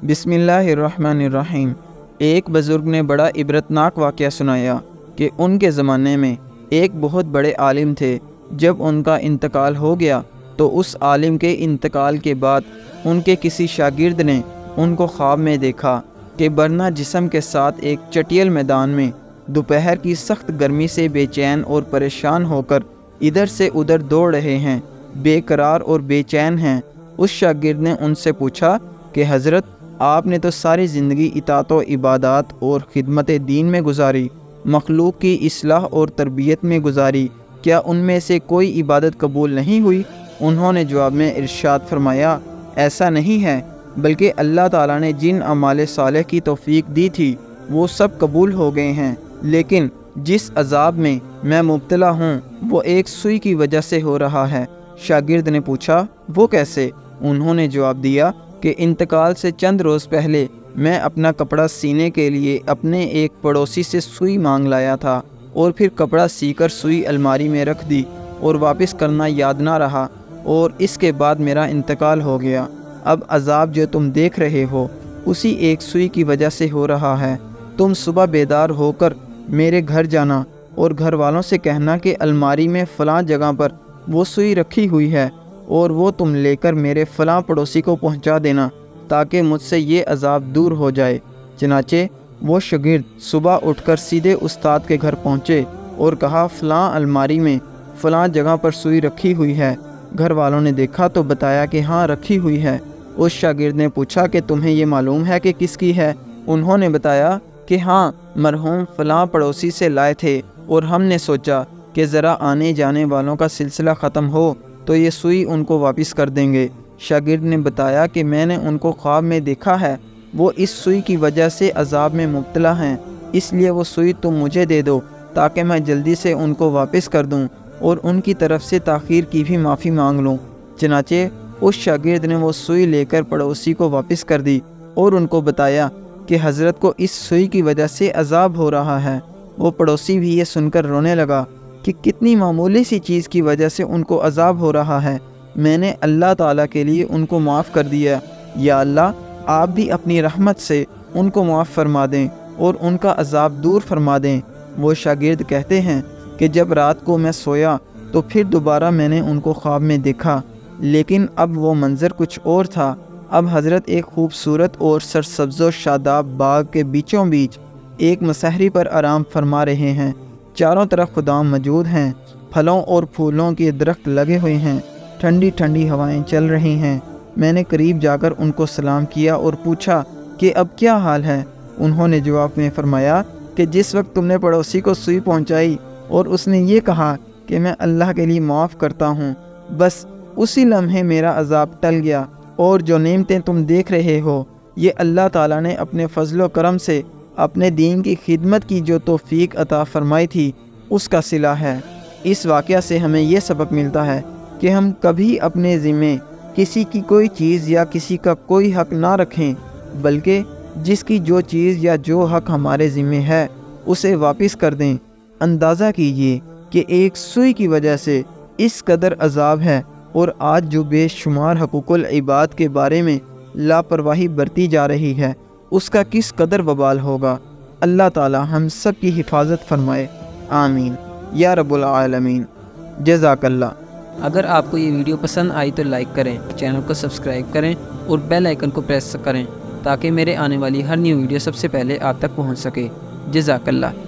بسم اللہ الرحمن الرحیم۔ ایک بزرگ نے بڑا عبرتناک واقعہ سنایا کہ ان کے زمانے میں ایک بہت بڑے عالم تھے۔ جب ان کا انتقال ہو گیا تو اس عالم کے انتقال کے بعد ان کے کسی شاگرد نے ان کو خواب میں دیکھا کہ برنا جسم کے ساتھ ایک چٹیل میدان میں دوپہر کی سخت گرمی سے بے چین اور پریشان ہو کر ادھر سے ادھر دوڑ رہے ہیں، بے قرار اور بے چین ہیں۔ اس شاگرد نے ان سے پوچھا کہ حضرت، آپ نے تو ساری زندگی اطاعت و عبادات اور خدمت دین میں گزاری، مخلوق کی اصلاح اور تربیت میں گزاری، کیا ان میں سے کوئی عبادت قبول نہیں ہوئی؟ انہوں نے جواب میں ارشاد فرمایا، ایسا نہیں ہے، بلکہ اللہ تعالیٰ نے جن اعمال صالح کی توفیق دی تھی وہ سب قبول ہو گئے ہیں، لیکن جس عذاب میں میں مبتلا ہوں وہ ایک سوئی کی وجہ سے ہو رہا ہے۔ شاگرد نے پوچھا، وہ کیسے؟ انہوں نے جواب دیا کہ انتقال سے چند روز پہلے میں اپنا کپڑا سینے کے لیے اپنے ایک پڑوسی سے سوئی مانگ لایا تھا اور پھر کپڑا سی کر سوئی الماری میں رکھ دی اور واپس کرنا یاد نہ رہا، اور اس کے بعد میرا انتقال ہو گیا۔ اب عذاب جو تم دیکھ رہے ہو اسی ایک سوئی کی وجہ سے ہو رہا ہے۔ تم صبح بیدار ہو کر میرے گھر جانا اور گھر والوں سے کہنا کہ الماری میں فلاں جگہ پر وہ سوئی رکھی ہوئی ہے اور وہ تم لے کر میرے فلاں پڑوسی کو پہنچا دینا تاکہ مجھ سے یہ عذاب دور ہو جائے۔ چنانچہ وہ شاگرد صبح اٹھ کر سیدھے استاد کے گھر پہنچے اور کہا، فلاں الماری میں فلاں جگہ پر سوئی رکھی ہوئی ہے۔ گھر والوں نے دیکھا تو بتایا کہ ہاں رکھی ہوئی ہے۔ اس شاگرد نے پوچھا کہ تمہیں یہ معلوم ہے کہ کس کی ہے؟ انہوں نے بتایا کہ ہاں، مرحوم فلاں پڑوسی سے لائے تھے اور ہم نے سوچا کہ ذرا آنے جانے والوں کا سلسلہ ختم ہو تو یہ سوئی ان کو واپس کر دیں گے۔ شاگرد نے بتایا کہ میں نے ان کو خواب میں دیکھا ہے، وہ اس سوئی کی وجہ سے عذاب میں مبتلا ہیں، اس لیے وہ سوئی تم مجھے دے دو تاکہ میں جلدی سے ان کو واپس کر دوں اور ان کی طرف سے تاخیر کی بھی معافی مانگ لوں۔ چنانچہ اس شاگرد نے وہ سوئی لے کر پڑوسی کو واپس کر دی اور ان کو بتایا کہ حضرت کو اس سوئی کی وجہ سے عذاب ہو رہا ہے۔ وہ پڑوسی بھی یہ سن کر رونے لگا کہ کتنی معمولی سی چیز کی وجہ سے ان کو عذاب ہو رہا ہے، میں نے اللہ تعالیٰ کے لیے ان کو معاف کر دیا، یا اللہ آپ بھی اپنی رحمت سے ان کو معاف فرما دیں اور ان کا عذاب دور فرما دیں۔ وہ شاگرد کہتے ہیں کہ جب رات کو میں سویا تو پھر دوبارہ میں نے ان کو خواب میں دیکھا، لیکن اب وہ منظر کچھ اور تھا۔ اب حضرت ایک خوبصورت اور سرسبز و شاداب باغ کے بیچوں بیچ ایک مسحری پر آرام فرما رہے ہیں۔ چاروں طرف خدام موجود ہیں، پھلوں اور پھولوں کے درخت لگے ہوئے ہیں، ٹھنڈی ٹھنڈی ہوائیں چل رہی ہیں۔ میں نے قریب جا کر ان کو سلام کیا اور پوچھا کہ اب کیا حال ہے؟ انہوں نے جواب میں فرمایا کہ جس وقت تم نے پڑوسی کو سوئی پہنچائی اور اس نے یہ کہا کہ میں اللہ کے لیے معاف کرتا ہوں، بس اسی لمحے میرا عذاب ٹل گیا، اور جو نعمتیں تم دیکھ رہے ہو یہ اللہ تعالیٰ نے اپنے فضل و کرم سے اپنے دین کی خدمت کی جو توفیق عطا فرمائی تھی اس کا صلہ ہے۔ اس واقعہ سے ہمیں یہ سبق ملتا ہے کہ ہم کبھی اپنے ذمے کسی کی کوئی چیز یا کسی کا کوئی حق نہ رکھیں، بلکہ جس کی جو چیز یا جو حق ہمارے ذمے ہے اسے واپس کر دیں۔ اندازہ کیجئے کہ ایک سوئی کی وجہ سے اس قدر عذاب ہے، اور آج جو بے شمار حقوق العباد کے بارے میں لاپرواہی برتی جا رہی ہے اس کا کس قدر وبال ہوگا۔ اللہ تعالی ہم سب کی حفاظت فرمائے، آمین یا رب العالمین۔ جزاک اللہ۔ اگر آپ کو یہ ویڈیو پسند آئی تو لائک کریں، چینل کو سبسکرائب کریں اور بیل آئیکن کو پریس کریں تاکہ میرے آنے والی ہر نیو ویڈیو سب سے پہلے آپ تک پہنچ سکے۔ جزاک اللہ۔